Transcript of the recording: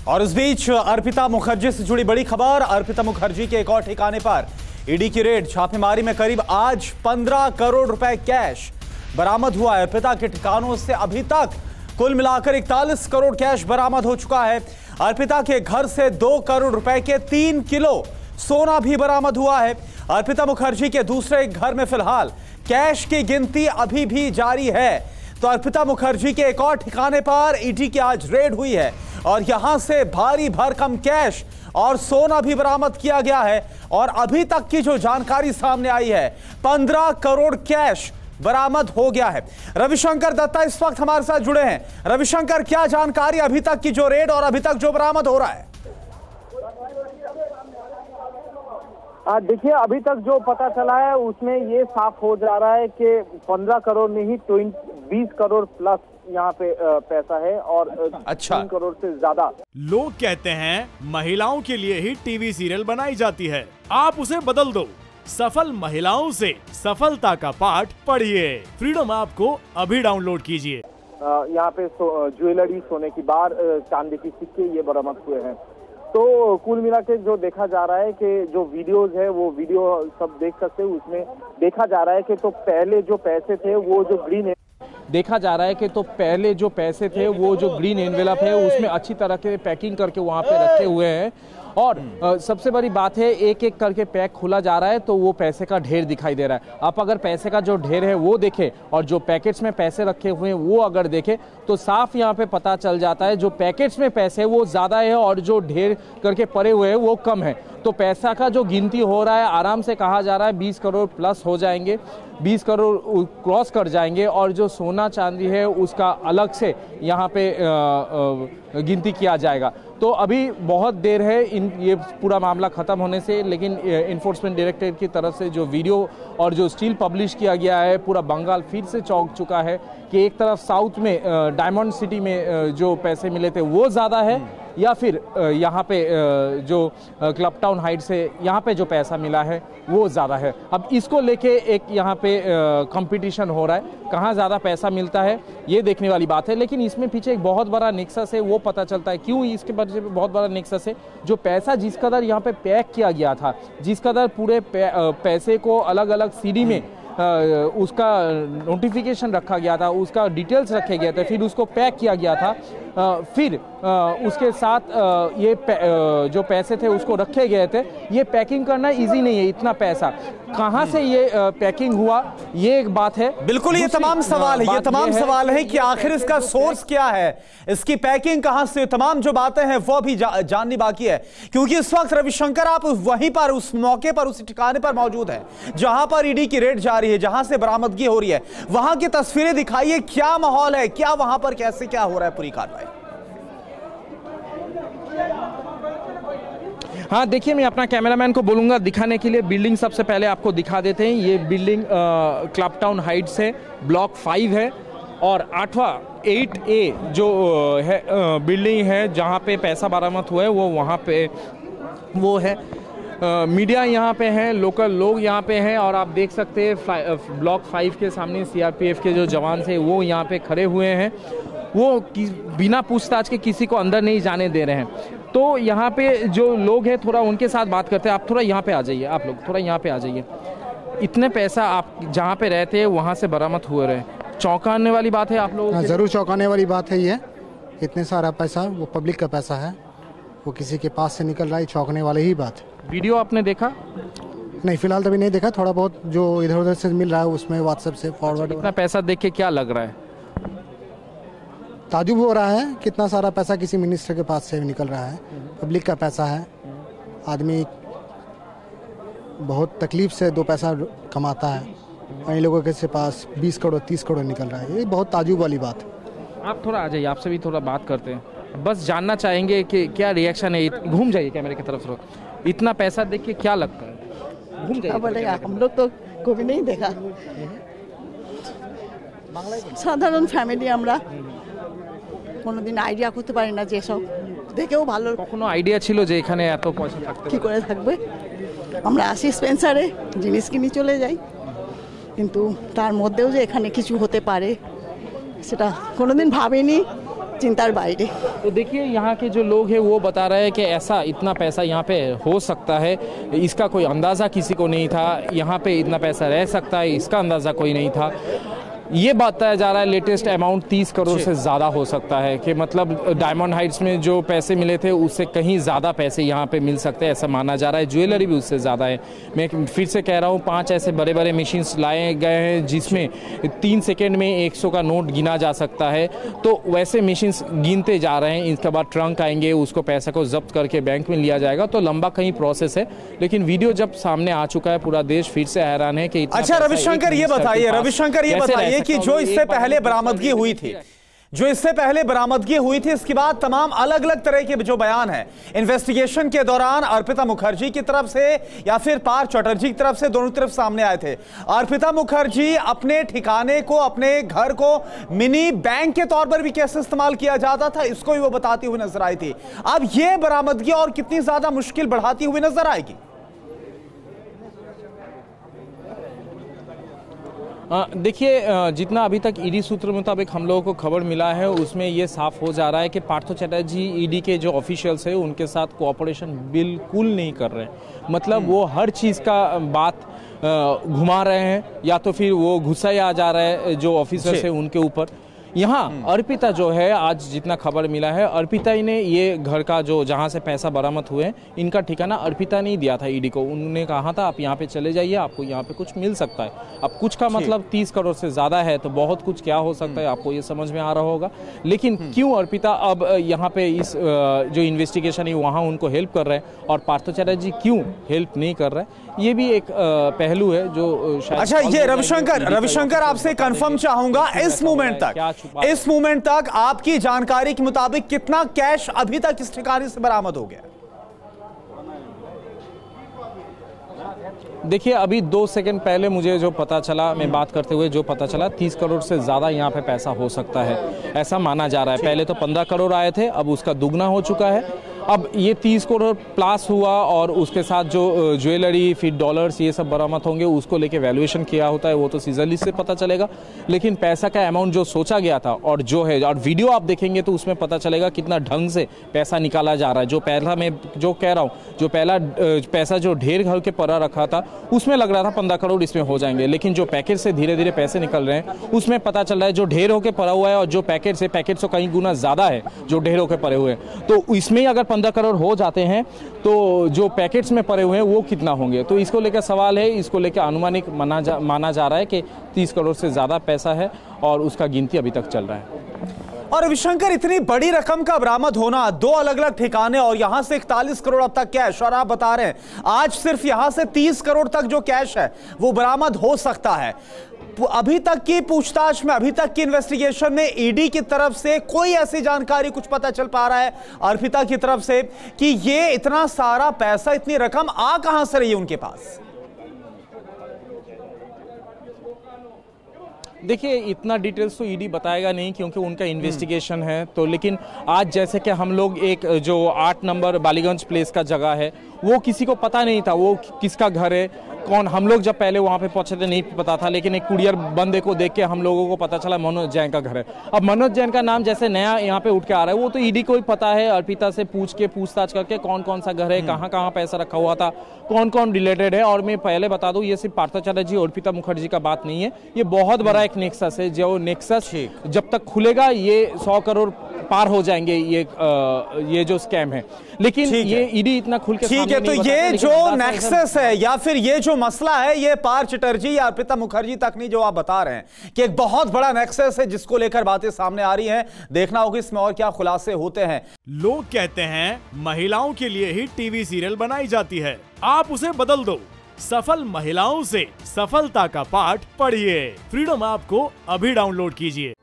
और इस बीच अर्पिता मुखर्जी से जुड़ी बड़ी खबर। अर्पिता मुखर्जी के एक और ठिकाने पर ईडी की रेड, छापेमारी में करीब आज 15 करोड़ रुपए कैश बरामद हुआ है। अर्पिता के ठिकानों से अभी तक कुल मिलाकर 41 करोड़ कैश बरामद हो चुका है। अर्पिता के घर से 2 करोड़ रुपए के 3 किलो सोना भी बरामद हुआ है। अर्पिता मुखर्जी के दूसरे घर में फिलहाल कैश की गिनती अभी भी जारी है। तो अर्पिता मुखर्जी के एक और ठिकाने पर ईडी की आज रेड हुई है और यहां से भारी भरकम कैश और सोना भी बरामद किया गया है। और अभी तक की जो जानकारी सामने आई है, 15 करोड़ कैश बरामद हो गया है। रविशंकर दत्ता इस वक्त हमारे साथ जुड़े हैं। रविशंकर, क्या जानकारी अभी तक की जो रेड और अभी तक जो बरामद हो रहा है? देखिए, अभी तक जो पता चला है उसमें ये साफ हो जा रहा है कि 15 करोड़ नहीं 20 करोड़ प्लस यहाँ पे पैसा है और 3 करोड़ से ज्यादा। लोग कहते हैं महिलाओं के लिए ही टीवी सीरियल बनाई जाती है, आप उसे बदल दो। सफल महिलाओं से सफलता का पाठ पढ़िए। फ्रीडम ऐप को अभी डाउनलोड कीजिए। यहाँ पे ज्वेलरी, सोने की बार, चांदी की सिक्के ये बरामद हुए हैं। तो कुल मिला के जो देखा जा रहा है कि जो वीडियोज है वो वीडियो सब देख सकते हैं, उसमें देखा जा रहा है कि तो पहले जो पैसे थे वो जो ग्रीन देखा जा रहा है कि तो पहले जो पैसे थे वो जो ग्रीन एनवेलप है उसमें अच्छी तरह के पैकिंग करके वहाँ पे रखे हुए हैं। और सबसे बड़ी बात है, एक एक करके पैक खुला जा रहा है तो वो पैसे का ढेर दिखाई दे रहा है। आप अगर पैसे का जो ढेर है वो देखें और जो पैकेट्स में पैसे रखे हुए हैं वो अगर देखें तो साफ यहाँ पे पता चल जाता है जो पैकेट्स में पैसे वो ज़्यादा है और जो ढेर करके पड़े हुए हैं वो कम है। तो पैसा का जो गिनती हो रहा है, आराम से कहा जा रहा है 20 करोड़ प्लस हो जाएंगे, 20 करोड़ क्रॉस कर जाएंगे। और जो सोना चांदी है उसका अलग से यहाँ पे गिनती किया जाएगा। तो अभी बहुत देर है ये पूरा मामला ख़त्म होने से, लेकिन इन्फोर्समेंट डायरेक्टरेट की तरफ से जो वीडियो और जो स्टिल पब्लिश किया गया है, पूरा बंगाल फिर से चौंक चुका है कि एक तरफ साउथ में डायमंड सिटी में जो पैसे मिले थे वो ज़्यादा है या फिर यहाँ पे जो क्लब टाउन हाइट से यहाँ पे जो पैसा मिला है वो ज़्यादा है। अब इसको लेके एक यहाँ पे कंपटीशन हो रहा है, कहाँ ज़्यादा पैसा मिलता है ये देखने वाली बात है। लेकिन इसमें पीछे एक बहुत बड़ा नेक्सस है, वो पता चलता है क्यों इसके पीछे बहुत बड़ा नेक्सस है। जो पैसा जिस कदर यहाँ पे पैक किया गया था, जिस कदर पूरे पैसे को अलग अलग सीडी में उसका नोटिफिकेशन रखा गया था, उसका डिटेल्स रखे गए थे, फिर उसको पैक किया गया था, फिर उसके साथ ये जो पैसे थे उसको रखे गए थे। ये पैकिंग करना इजी नहीं है, इतना पैसा कहाँ से ये पैकिंग हुआ ये एक बात है। बिल्कुल, ये तमाम सवाल है, ये तमाम सवाल है कि आखिर इसका सोर्स क्या है, इसकी पैकिंग कहाँ से, तमाम जो बातें हैं वो भी जाननी बाकी है। क्योंकि इस वक्त रविशंकर आप वहीं पर उस मौके पर उस ठिकाने पर मौजूद है जहां पर ईडी की रेड जारी है, जहां से बरामदगी हो रही है। वहां की तस्वीरें दिखाइए, क्या माहौल है, क्या वहां पर कैसे क्या हो रहा है पूरी कार्रवाई? हाँ देखिए, मैं अपना कैमरामैन को बोलूँगा दिखाने के लिए। बिल्डिंग सबसे पहले आपको दिखा देते हैं। ये बिल्डिंग क्लब टाउन हाइट्स है, ब्लॉक 5 है और 8A जो है बिल्डिंग है जहाँ पे पैसा बरामद हुआ है वो वहाँ पे वो है। मीडिया यहाँ पे है, लोकल लोग यहाँ पे हैं और आप देख सकते हैं ब्लॉक 5 के सामने CRPF के जो जवान थे वो यहाँ पे खड़े हुए हैं। वो बिना पूछताछ के किसी को अंदर नहीं जाने दे रहे हैं। तो यहाँ पे जो लोग हैं थोड़ा उनके साथ बात करते हैं। आप थोड़ा यहाँ पे आ जाइए, आप लोग थोड़ा यहाँ पे आ जाइए। इतने पैसा आप जहाँ पे रहते हैं वहाँ से बरामद हुए रहे, चौंकाने वाली बात है आप लोग? ज़रूर चौंकाने वाली बात है ये। इतने सारा पैसा वो पब्लिक का पैसा है, वो किसी के पास से निकल रहा है, चौंकने वाली ही बात है। वीडियो आपने देखा? नहीं, फिलहाल तो अभी नहीं देखा, थोड़ा बहुत जो इधर उधर से मिल रहा है उसमें व्हाट्सएप से फॉरवर्ड। इतना पैसा देख के क्या लग रहा है? ताजुब हो रहा है, कितना सारा पैसा किसी मिनिस्टर के पास से निकल रहा है, पब्लिक का पैसा है। आदमी बहुत तकलीफ से 2 पैसा कमाता है, कई लोगों के पास 20 करोड़ 30 करोड़ निकल रहा है। ये बहुत ताजुब वाली बात है। आप थोड़ा आ जाइए, आपसे भी थोड़ा बात करते हैं। बस जानना चाहेंगे कि क्या रिएक्शन है। घूम जाइए कैमरे की तरफ से। इतना पैसा देख के क्या लगता है? घूम जाइए। हम लोग तो कभी नहीं देखा, साधारण फैमिली আমরা কোনোদিন আইডিয়া করতে পারি না যে সব দেখেও ভালো। কখনো আইডিয়া ছিল যে এখানে এত পয়সা থাকতে? কি করে থাকবে, আমরা আসি স্পেন্সারে জিনিস কিনে চলে যাই, কিন্তু তার মধ্যেও যে এখানে কিছু হতে পারে সেটা কোনোদিন ভাবিনি। चिंतार बाहरे। तो देखिए यहाँ के जो लोग हैं वो बता रहे हैं कि ऐसा इतना पैसा यहाँ पे हो सकता है, इसका कोई अंदाज़ा किसी को नहीं था। यहाँ पे इतना पैसा रह सकता है, इसका अंदाज़ा कोई नहीं था। ये बताया जा रहा है लेटेस्ट अमाउंट 30 करोड़ से ज़्यादा हो सकता है, कि मतलब डायमंड हाइट्स में जो पैसे मिले थे उससे कहीं ज़्यादा पैसे यहाँ पे मिल सकते हैं, ऐसा माना जा रहा है। ज्वेलरी भी उससे ज़्यादा है। मैं फिर से कह रहा हूँ, 5 ऐसे बड़े बड़े मशीन्स लाए गए हैं जिसमें 3 सेकेंड में 100 का नोट गिना जा सकता है। तो वैसे मशीन्स गिनते जा रहे हैं। इसके बाद ट्रंक आएंगे, उसको पैसा को जब्त करके बैंक में लिया जाएगा। तो लंबा कहीं प्रोसेस है, लेकिन वीडियो जब सामने आ चुका है पूरा देश फिर से हैरान है कि अच्छा रविशंकर ये बताइए कि जो इससे पहले बरामदगी हुई थी, इसके बाद तमाम अलग अलग तरह के जो बयान है इन्वेस्टिगेशन के दौरान अर्पिता मुखर्जी की तरफ से या फिर पार्थ चटर्जी की तरफ से, दोनों तरफ सामने आए थे। अर्पिता मुखर्जी अपने ठिकाने को, अपने घर को मिनी बैंक के तौर पर भी कैसे इस्तेमाल किया जाता था, इसको भी वो बताती हुई नजर आई थी। अब ये बरामदगी और कितनी ज्यादा मुश्किल बढ़ाती हुई नजर आएगी? देखिए, जितना अभी तक ईडी सूत्र मुताबिक हम लोगों को खबर मिला है उसमें ये साफ हो जा रहा है कि पार्थ चटर्जी ईडी के जो ऑफिशियल्स है उनके साथ कोऑपरेशन बिल्कुल नहीं कर रहे हैं। मतलब वो हर चीज़ का बात घुमा रहे हैं, या तो फिर वो गुस्सा आ जा रहा है जो ऑफिसर्स है उनके ऊपर। यहाँ अर्पिता जो है, आज जितना खबर मिला है, अर्पिता ही ने ये घर का जो जहाँ से पैसा बरामद हुए इनका ठिकाना अर्पिता ने दिया था ईडी को। उन्होंने कहा था आप यहाँ पे चले जाइए, आपको यहाँ पे कुछ मिल सकता है। अब कुछ का मतलब 30 करोड़ से ज़्यादा है तो बहुत कुछ क्या हो सकता है आपको ये समझ में आ रहा होगा। लेकिन क्यों अर्पिता अब यहाँ पे इस जो इन्वेस्टिगेशन है वहाँ उनको हेल्प कर रहे हैं और पार्थ चटर्जी क्यों हेल्प नहीं कर रहे हैं, ये भी एक पहलू है जो शायद। अच्छा, ये रविशंकर आपसे कंफर्म चाहूंगा, इस मोमेंट तक आपकी जानकारी के मुताबिक कितना कैश अभी तक इस ठिकाने से बरामद हो गया? देखिए, अभी 2 सेकंड पहले मुझे जो पता चला, मैं बात करते हुए जो पता चला, 30 करोड़ से ज़्यादा यहाँ पे पैसा हो सकता है, ऐसा माना जा रहा है। पहले तो 15 करोड़ आए थे, अब उसका दुगना हो चुका है। अब ये 30 करोड़ प्लस हुआ और उसके साथ जो ज्वेलरी, फिर डॉलर्स, ये सब बरामद होंगे, उसको लेके वैल्यूएशन किया होता है वो तो सीजनली से पता चलेगा। लेकिन पैसा का अमाउंट जो सोचा गया था और जो है, और वीडियो आप देखेंगे तो उसमें पता चलेगा कितना ढंग से पैसा निकाला जा रहा है। जो पहला मैं जो कह रहा हूँ, जो पहला पैसा जो ढेर घर के पड़ा रखा था उसमें लग रहा था 15 करोड़ इसमें हो जाएंगे, लेकिन जो पैकेट से धीरे धीरे पैसे निकल रहे हैं उसमें पता चल रहा है जो ढेर होकर पड़ा हुआ है और जो पैकेट से कई गुना ज़्यादा है जो ढेर होकर पड़े हुए हैं। तो इसमें अगर 15 करोड़ हो जाते हैं तो जो पैकेट्स में पड़े हुए हैं वो कितना होंगे, तो इसको लेकर सवाल है। इसको लेकर अनुमानिक माना जा रहा है कि 30 करोड़ से ज़्यादा पैसा है और उसका गिनती अभी तक चल रहा है। और रविशंकर, इतनी बड़ी रकम का बरामद होना, 2 अलग अलग ठिकाने और यहां से 41 करोड़ अब तक कैश, और आप बता रहे हैं आज सिर्फ यहां से 30 करोड़ तक जो कैश है वो बरामद हो सकता है। अभी तक की पूछताछ में, अभी तक की इन्वेस्टिगेशन में ईडी की तरफ से कोई ऐसी जानकारी कुछ पता चल पा रहा है अर्पिता की तरफ से कि ये इतना सारा पैसा, इतनी रकम आ कहां से रही है उनके पास? देखिए, इतना डिटेल्स तो ईडी बताएगा नहीं क्योंकि उनका इन्वेस्टिगेशन है। तो लेकिन आज जैसे कि हम लोग एक जो 8 नंबर बालीगंज प्लेस का जगह है वो किसी को पता नहीं था वो किसका घर है, कौन। हम लोग जब पहले वहाँ पे पहुँचे थे नहीं पता था, लेकिन एक कुरियर बंदे को देख के हम लोगों को पता चला मनोज जैन का घर है। अब मनोज जैन का नाम जैसे नया यहाँ पे उठ के आ रहा है, वो तो ईडी को ही पता है। अर्पिता से पूछताछ करके कौन कौन सा घर है, कहाँ कहाँ पैसा रखा हुआ था, कौन कौन रिलेटेड है। और मैं पहले बता दूं, ये सिर्फ पार्थ चटर्जी और अर्पिता मुखर्जी का बात नहीं है, ये बहुत बड़ा एक नेक्सस है। जो नेक्सस जब तक खुलेगा ये 100 करोड़ पार हो जाएंगे ये जो स्कैम है। लेकिन ये ईडी इतना खुल के ठीक है, तो ये जो नेक्सस है या फिर ये जो मसला है ये पार्थ चटर्जी या अर्पिता मुखर्जी तक नहीं, जो आप बता रहे हैं कि एक बहुत बड़ा नेक्सस है जिसको लेकर बातें सामने आ रही हैं। देखना होगा इसमें और क्या खुलासे होते हैं। लोग कहते हैं महिलाओं के लिए ही टीवी सीरियल बनाई जाती है, आप उसे बदल दो। सफल महिलाओं से सफलता का पाठ पढ़िए। फ्रीडम ऐप को अभी डाउनलोड कीजिए।